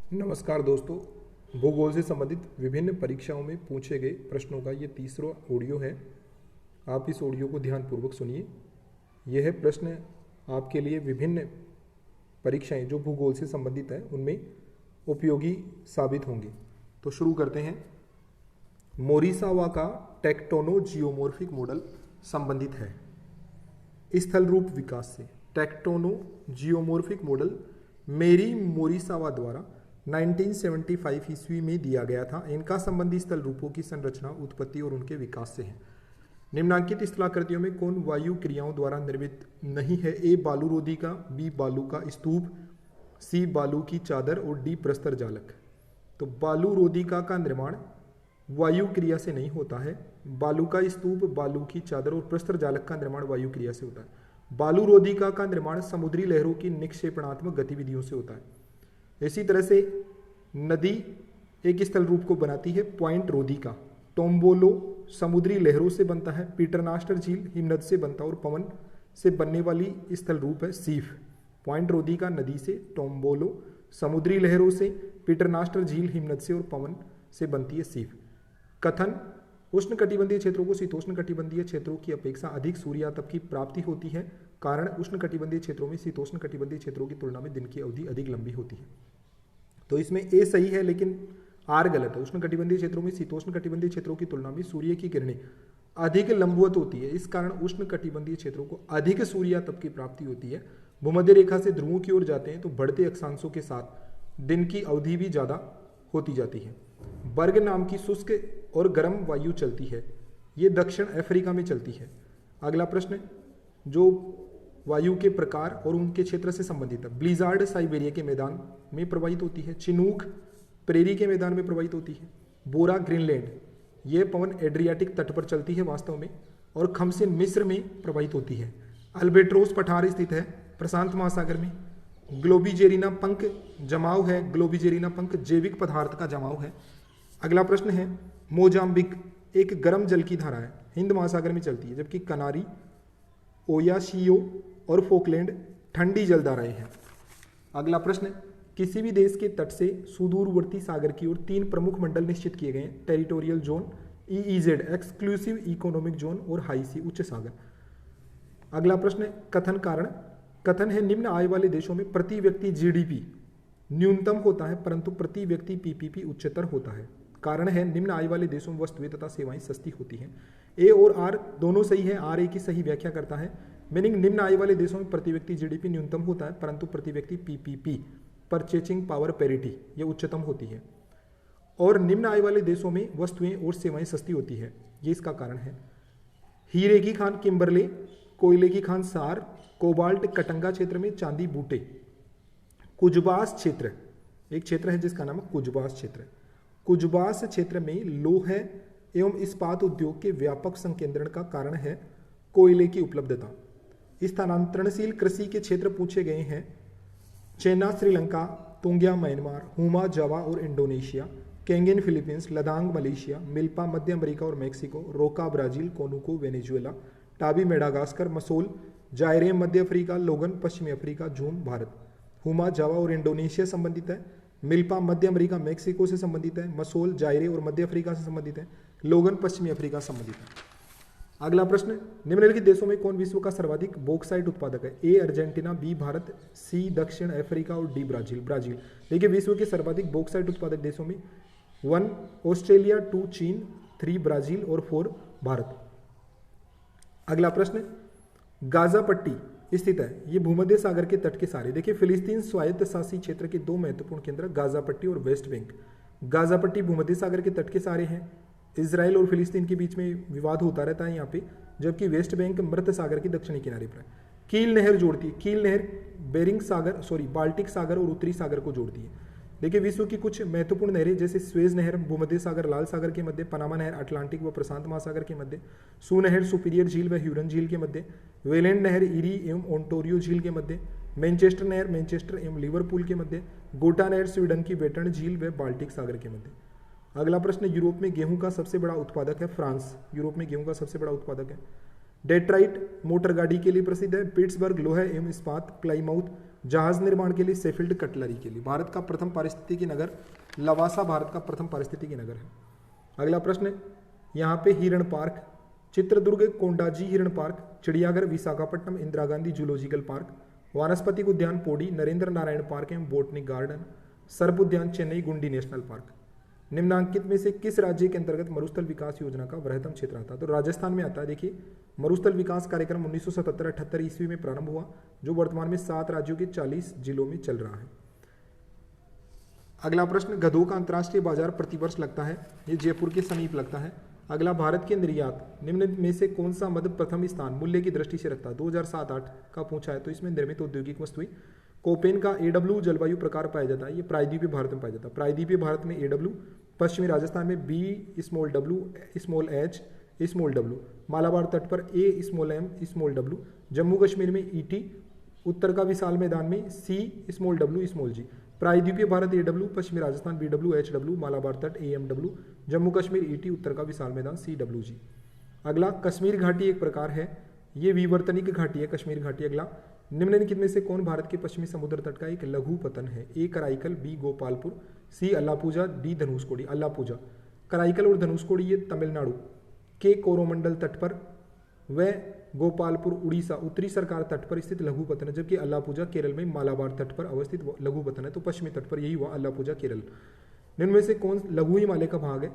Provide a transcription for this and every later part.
नमस्कार दोस्तों। भूगोल से संबंधित विभिन्न परीक्षाओं में पूछे गए प्रश्नों का ये तीसरा ऑडियो है। आप इस ऑडियो को ध्यानपूर्वक सुनिए। यह प्रश्न आपके लिए विभिन्न परीक्षाएं जो भूगोल से संबंधित है उनमें उपयोगी साबित होंगे। तो शुरू करते हैं। मोरिसावा का टेक्टोनो जियोमॉर्फिक मॉडल संबंधित है स्थल रूप विकास से। टेक्टोनो जियोमॉर्फिक मॉडल मेरी मोरिसावा द्वारा 1975 ईस्वी में दिया गया था। इनका संबंधी स्थल रूपों की संरचना, उत्पत्ति और उनके विकास से है। निम्नांकित स्थलाकृतियों में कौन वायु क्रियाओं द्वारा निर्मित नहीं है? ए बालू रोधी का, बी बालू का स्तूप, सी बालू की चादर और डी प्रस्तर जालक। तो बालू रोधिका का निर्माण वायु क्रिया से नहीं होता है। बालू का स्तूप, बालू की चादर और प्रस्तर जालक का निर्माण वायु क्रिया से होता है। बालू रोधिका का निर्माण समुद्री लहरों की निक्षेपणात्मक गतिविधियों से होता है। इसी तरह से नदी एक स्थल रूप को बनाती है, पॉइंट रोधिका। टोम्बोलो समुद्री लहरों से बनता है। पीटरनास्टर झील हिमनद से बनता है और पवन से बनने वाली स्थल रूप है सीफ। पॉइंट रोधिका नदी से, टोम्बोलो समुद्री लहरों से, पीटरनास्टर झील हिमनद से और पवन से बनती है सीफ। कथन उष्णकटिबंधीय क्षेत्रों को शीतोष्णकटिबंधीय क्षेत्रों की अपेक्षा अधिक सूर्यातप की प्राप्ति होती है। कारण उष्णकटिबंधीय क्षेत्रों में शीतोष्णकटिबंधीय क्षेत्रों की तुलना में दिन की अवधि अधिक लंबी होती है। तो इसमें ए सही है लेकिन आर गलत है। उष्णकटिबंधीय क्षेत्रों में शीतोष्णकटिबंधीय क्षेत्रों की तुलना में सूर्य की किरणें अधिक लंबवत होती है। इस कारण उष्णकटिबंधीय क्षेत्रों को अधिक सूर्यातप की प्राप्ति होती है। भूमध्य रेखा से ध्रुवों की ओर जाते हैं तो बढ़ते अक्षांशों के साथ दिन की अवधि भी ज्यादा होती जाती है। बर्ग नाम की शुष्क और गर्म वायु चलती है। ये दक्षिण अफ्रीका में चलती है। अगला प्रश्न जो वायु के प्रकार और उनके क्षेत्र से संबंधित है। ब्लिजार्ड साइबेरिया के मैदान में प्रवाहित होती है। चिनूक प्रेरी के मैदान में प्रवाहित होती है। बोरा ग्रीनलैंड ये पवन एड्रियाटिक तट पर चलती है वास्तव में। और खमसिन मिस्र में प्रवाहित होती है। अल्बेट्रोस पठार स्थित है प्रशांत महासागर में। ग्लोबिजेरिना पंख जमाव है। ग्लोबिजेरिना पंख जैविक पदार्थ का जमाव है। अगला प्रश्न है मोजाम्बिक एक गर्म जल की धारा है, हिंद महासागर में चलती है, जबकि कनारी, ओयाशियो और फोकलैंड ठंडी जलधाराएं हैं। अगला प्रश्न किसी भी देश के तट से सुदूरवर्ती सागर की ओर 3 प्रमुख मंडल निश्चित किए गए हैं। Territorial zone, EEZ exclusive economic zone और हाई सी उच्च सागर। अगला प्रश्न कथन कारण। कथन है निम्न आय वाले देशों में प्रति व्यक्ति जीडीपी न्यूनतम होता है परंतु प्रति व्यक्ति पीपीपी उच्चतर होता है। कारण है निम्न आय वाले देशों में वस्तुएं तथा सेवाएं सस्ती होती हैं। ए और आर दोनों सही है। आर ए की सही व्याख्या करता है। मीनिंग निम्न आय वाले देशों में प्रति व्यक्ति जीडीपी न्यूनतम होता है परंतु प्रति व्यक्ति पीपीपी परचेजिंग पावर पैरिटी ये उच्चतम होती है। और निम्न आय वाले देशों में वस्तुएं और सेवाएं सस्ती होती है, ये इसका कारण है। हीरे की खान किम्बरले, कोयले की खान सार, कोबाल्ट कटंगा क्षेत्र में चांदी बूटे। कुजबास क्षेत्र एक क्षेत्र है जिसका नाम है कुजबास क्षेत्र। कुजबास क्षेत्र में लौह एवं इस्पात उद्योग के व्यापक संकेंद्रण का कारण है कोयले की उपलब्धता। स्थानांतरणशील कृषि के क्षेत्र पूछे गए हैं। चेना श्रीलंका, तोंगिया म्यांमार, हुमा जावा और Indonesia, केंगेन Philippines, ladang Malaysia, milpa मध्य अमेरिका और मेक्सिको, रोका ब्राजील, कोनुको वेनेजुएला, टाबी मेडागास्कर, मसोल जायरे मध्य अफ्रीका, लोगन पश्चिमी अफ्रीका, जूम भारत। हुमा जावा और इंडोनेशिया संबंधित है। मिल्पा मध्य अमेरिका मेक्सिको से संबंधित है। मसोल जायरे और मध्य अफ्रीका से संबंधित है। लोगन पश्चिमी अफ्रीका से संबंधित है। अगला प्रश्न निम्नलिखित देशों में कौन विश्व का सर्वाधिक बॉक्साइट उत्पादक है? ए अर्जेंटीना, बी भारत, सी दक्षिण अफ्रीका और डी ब्राजील। ब्राजील देखिए विश्व के सर्वाधिक बॉक्साइट उत्पादक देशों में 1 ऑस्ट्रेलिया, 2 चीन, 3 ब्राजील और 4 भारत। अगला प्रश्न गाजा पट्टी स्थित है, ये भूमध्य सागर के तट के सारे। देखिए फिलिस्तीन स्वायत्त शासी क्षेत्र के 2 महत्वपूर्ण केंद्र गाजा पट्टी और वेस्ट बैंक। गाजा पट्टी भूमध्य सागर के तट के सारे हैं। इजराइल और फिलिस्तीन के बीच में विवाद होता रहता है यहाँ पे, जबकि वेस्ट बैंक मृत सागर के दक्षिणी किनारे पर है। कील नहर जोड़ती है। कील नहर बाल्टिक सागर और उत्तरी सागर को जोड़ती है। देखिए विश्व की कुछ महत्वपूर्ण नहरें जैसे स्वेज नहर भूमध्य सागर लाल सागर के मध्य, पनामा नहर अटलांटिक व प्रशांत महासागर के मध्य, सू नहर सुपीरियर झील व ह्यूरन झील के मध्य, वेलेंड नहर इरी एवं ओंटोरियो झील के मध्य, मैनचेस्टर नहर मैनचेस्टर एवं लिवरपूल के मध्य, गोटा नहर स्वीडन की वेटर्न झील व बाल्टिक सागर के मध्य। अगला प्रश्न यूरोप में गेहूं का सबसे बड़ा उत्पादक है फ्रांस। यूरोप में गेहूं का सबसे बड़ा उत्पादक है। डेट्राइट मोटर गाड़ी के लिए प्रसिद्ध है। पिट्सबर्ग लोहा एवं इस्पात, प्लाईमाउथ जहाज निर्माण के लिए सेफील्ड कटलरी के लिए। भारत का प्रथम पारिस्थितिकी नगर लवासा भारत का प्रथम पारिस्थितिकी नगर है। अगला प्रश्न, यहाँ पे हिरण पार्क, चित्रदुर्ग कोंडाजी हिरण पार्क, चिड़ियाघर विशाखापट्टनम इंदिरा गांधी जूलॉजिकल पार्क, वानस्पतिक उद्यान पोडी नरेंद्र नारायण पार्क एवं बोटनिक गार्डन, सर्प उद्यान चेन्नई गुंडी नेशनल पार्क। निम्नांकित में से किस राज्य के अंतर्गत मरुस्थल विकास योजना का वृहत्तम क्षेत्र आता है? तो राजस्थान में आता है। देखिए, मरुस्थल विकास कार्यक्रम 1977-78 ईस्वी में प्रारंभ हुआ, जो वर्तमान में 7 राज्यों के 40 जिलों में चल रहा है। अगला प्रश्न, गधों का अंतर्राष्ट्रीय बाजार प्रतिवर्ष लगता है, ये जयपुर के समीप लगता है। अगला, भारत के निर्यात निम्न में से कौन सा मद प्रथम स्थान मूल्य की दृष्टि से रखता है? 2007-8 का पूछा है। तो इसमें निर्मित औद्योगिक वस्तुएं, कोपेन का AW जलवायु प्रकार पाया जाता है, ये प्रायद्वीपीय भारत में पाया जाता है। प्रायद्वीपीय भारत में AW, पश्चिमी राजस्थान में BW, मालाबार तट पर AM, जम्मू कश्मीर में ET, उत्तर का विशाल मैदान में CW, प्रायद्वीपीय भारत AW, पश्चिमी राजस्थान BW, HW, मालाबार तट AMW, जम्मू कश्मीर ET, उत्तर का विशाल मैदान CWG। अगला, कश्मीर घाटी एक प्रकार है, ये विवर्तनिक घाटी है कश्मीर घाटी। अगला, निम्नलिखित में से कौन भारत के पश्चिमी समुद्र तट का एक लघु पतन है? A Karaikal, B Gopalpur, C अल्लापूजा, D Dhanushkodi. अल्लापूजा, Karaikal और धनुषकोडी ये तमिलनाडु के कोरोमंडल तट पर, व गोपालपुर उड़ीसा उत्तरी सरकार तट पर स्थित लघु पतन है, जबकि अल्लापूजा केरल में मालाबार तट पर अवस्थित लघु पतन है। तो पश्चिमी तट पर यही हुआ अल्लापूजा केरल। निम्न में से कौन लघु हिमालय का भाग है?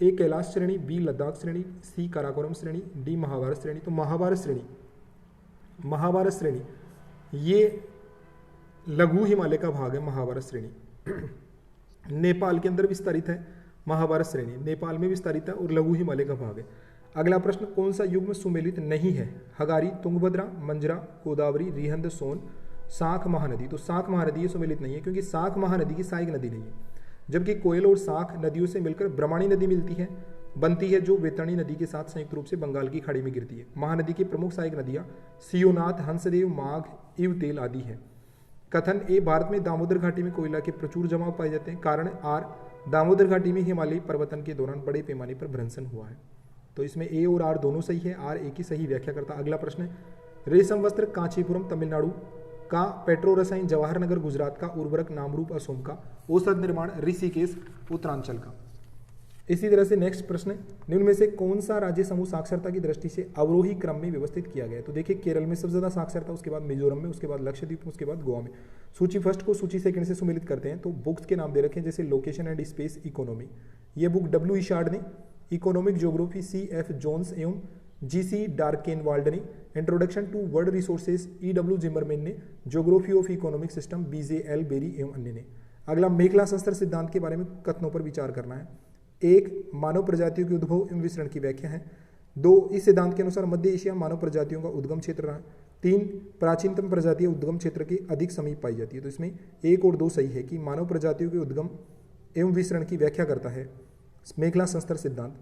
A कैलाश श्रेणी, B लद्दाख श्रेणी, C काराकोरम श्रेणी, D महाभारत श्रेणी। तो महाभारत श्रेणी ये लघु हिमालय का भाग है, महाभारत श्रेणी। नेपाल के अंदर विस्तारित है महाभारत श्रेणी, नेपाल में विस्तारित है और लघु हिमालय का भाग है। अगला प्रश्न, कौन सा युग्म सुमेलित नहीं है? हगारी, तुंगभद्रा, मंजरा, गोदावरी, रिहंद, सोन, साख महानदी। तो साख महानदी ये सुमेलित नहीं है, क्योंकि साख महानदी की सहायक नदी नहीं है, जबकि कोयल और साख नदियों से मिलकर ब्रह्मणी नदी बनती है, जो वेतरणी नदी के साथ संयुक्त रूप से बंगाल की खाड़ी में गिरती है। महानदी की प्रमुख सहायक नदियां सियोनाथ, हंसदेव, माघ, इवतेल आदि है। कथन ए, भारत में दामोदर घाटी में कोयला के प्रचुर जमाव पाए जाते हैं। कारण आर, दामोदर घाटी में हिमालयी पर्वतन के दौरान बड़े पैमाने पर भ्रंशन हुआ है। तो इसमें ए और आर दोनों सही है, आर ए की सही व्याख्या करता। अगला प्रश्न, रेशम वस्त्र कांचीपुरम तमिलनाडु का, पेट्रो रसायन जवाहर नगर गुजरात का, उर्वरक नामरूप असोम का, औषध निर्माण ऋषिकेश उत्तरांचल का। इसी तरह से नेक्स्ट प्रश्न, निम्न में से कौन सा राज्य समूह साक्षरता की दृष्टि से अवरोही क्रम में व्यवस्थित किया गया है? तो देखिए, केरल में सबसे ज्यादा साक्षरता, उसके बाद मिजोरम में, उसके बाद लक्षद्वीप, उसके बाद गोवा में। सूची फर्स्ट को सूची सेकंड से सुमेलित करते हैं। तो बुक्स के नाम दे रखे हैं, जैसे लोकेशन एंड स्पेस इकोनॉमी, ये बुक W इशार्ड ने, इकोनॉमिक ज्योग्राफी CF जोन्स एवं GC डार्केनवाल्ड ने, introduction to world resources EW Zimmermann ने, geography of economic system BJL Berry एवं अन्य ने। अगला, मेखला संस्तर सिद्धांत के बारे में कथनों पर विचार करना है। 1, मानव प्रजातियों के उद्भव एवं विसरण की व्याख्या है। 2, इस सिद्धांत के अनुसार मध्य एशिया मानव प्रजातियों का उद्गम क्षेत्र रहा। 3, प्राचीनतम प्रजातियां उद्गम क्षेत्र के अधिक समीप पाई जाती है। तो इसमें 1 और 2 सही है कि मानव प्रजातियों के उद्गम एवं विसरण की व्याख्या करता है मेखला संस्तर सिद्धांत।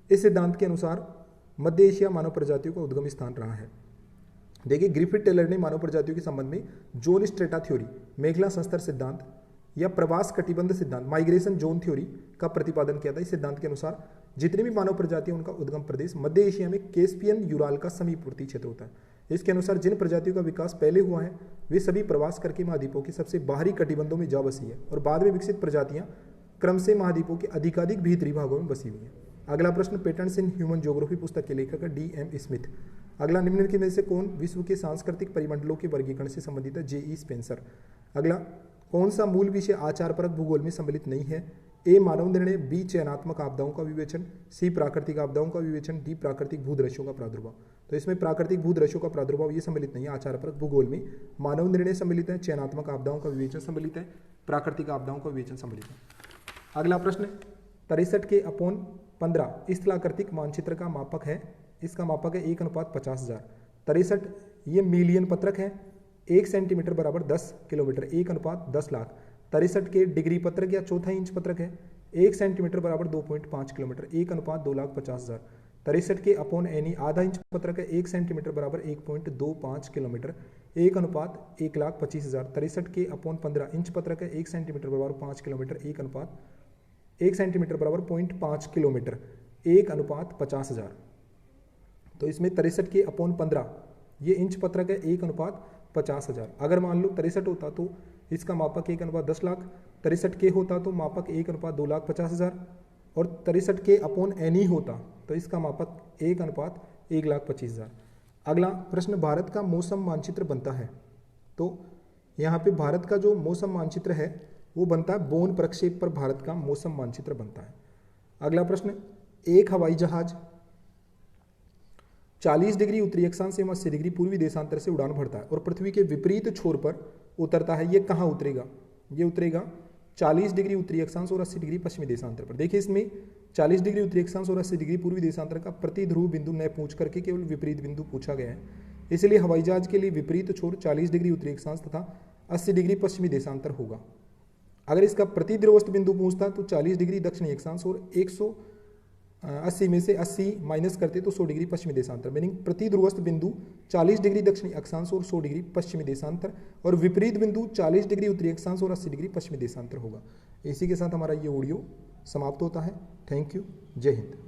इस सिद्धांत के अनुसार मध्य एशिया मानव प्रजातियों का उद्गम स्थान रहा है। देखिए, ग्रिफिथ टेलर ने मानव प्रजातियों के संबंध में जोन स्ट्रेटा थ्योरी, मेखला संस्तर सिद्धांत या प्रवास कटिबंध सिद्धांत, माइग्रेशन जोन थ्योरी का प्रतिपादन किया था। इस सिद्धांत के अनुसार जितनी भी मानव प्रजातियां, उनका उद्गम प्रदेश मध्य एशिया में कैस्पियन यूराल का समीपवर्ती क्षेत्र होता है। इसके अनुसार जिन प्रजातियों का विकास पहले हुआ है, वे सभी प्रवास करके महाद्वीपों के सबसे बाहरी कटिबंधों में जा बसी है, और बाद में विकसित प्रजातियां क्रम से महाद्वीपों के अधिकाधिक भीतरी भागों में बसी हुई हैं। अगला प्रश्न, पेटेंट्स इन ह्यूमन ज्योग्राफी पुस्तक के लेखक D.M. स्मिथ। अगला, निम्नलिखित में से कौन विश्व के सांस्कृतिक परिमंडलों के वर्गीकरण से संबंधित है? J.E. स्पेंसर। अगला, कौन सा मूल विषय आचारपरक भूगोल में सम्मिलित नहीं है? A, मानव निर्णय, B, चयनात्मक आपदाओं का विवेचन, C, प्राकृतिक आपदाओं का विवेचन, D, प्राकृतिक भूदृश्यों का प्रादुर्भाव। तो इसमें प्राकृतिक भूदृश्यों का प्रादुर्भाव ये सम्मिलित नहीं है आचारपरक भूगोल में। मानव निर्णय सम्मिलित है, चयनात्मक आपदाओं का विवेचन सम्मिलित है, प्राकृतिक आपदाओं का विवेचन सम्मिलित है। अगला प्रश्न, 63/15 स्थलाकृतिक मानचित्र का मापक है। इसका मापक है 1:50,000। 63 ये मिलियन पत्रक है। 1 सेंटीमीटर बराबर 10 किलोमीटर, 1:10 लाख। 63 के डिग्री पत्रक या चौथा इंच पत्रक है। 1 सेंटीमीटर बराबर 2.5 किलोमीटर, 1:2,50,000। 63 के अपॉन एनी आधा इंच पत्रक है। 1 सेंटीमीटर बराबर 1.25 किलोमीटर, 1:1,25,000। 63 के अपॉन 15 इंच पत्रक है। 1 सेंटीमीटर बराबर 5 किलोमीटर, 1 सेंटीमीटर बराबर 0.5 किलोमीटर, 1:50,000। तो इसमें 63 के अपॉन 15 ये इंच पत्रक है, 1:50 50,000। अगर मान लो 63 होता तो इसका मापक 1/10 लाख, 63K होता तो मापक 1/2,50,000 और 63K अपॉन NE होता तो इसका मापक 1/1,25,000। अगला प्रश्न, भारत का मौसम मानचित्र बनता है। तो यहाँ पे भारत का जो मौसम मानचित्र है वो बनता है बोन प्रक्षेप पर भारत का मौसम मानचित्र बनता है। अगला प्रश्न, एक हवाई जहाज 40 डिग्री उत्तरी अक्षांश एवं 80 डिग्री पूर्वी देशांतर से उड़ान भरता है और पृथ्वी के विपरीत छोर पर उतरता है। ये कहाँ उतरेगा? ये उतरेगा 40 डिग्री उत्तरी अक्षांश और 80 डिग्री पश्चिमी देशांतर पर। देखिए इसमें 40 डिग्री उत्तरी अक्षांश और 80 डिग्री पूर्वी देशांतर का प्रति ध्रुव बिंदु न पूछ करके केवल विपरीत बिंदु पूछा गया है, इसलिए हवाई जहाज के लिए विपरीत छोर 40 डिग्री उत्तरी अक्षांश तथा 80 डिग्री पश्चिमी देशांतर होगा। अगर इसका प्रति ध्रुवस्थ बिंदु पूछता तो 40 डिग्री दक्षिणी अक्षांश और 180 में से 80 माइनस करते तो 100 डिग्री पश्चिमी देशांतर। मीनिंग प्रति ध्रुवस्थ बिंदु 40 डिग्री दक्षिणी अक्षांश और 100 डिग्री पश्चिमी देशांतर और विपरीत बिंदु 40 डिग्री उत्तरी अक्षांश और 80 डिग्री पश्चिमी देशांतर होगा। इसी के साथ हमारा ये ऑडियो समाप्त होता है। Thank you. जय हिंद।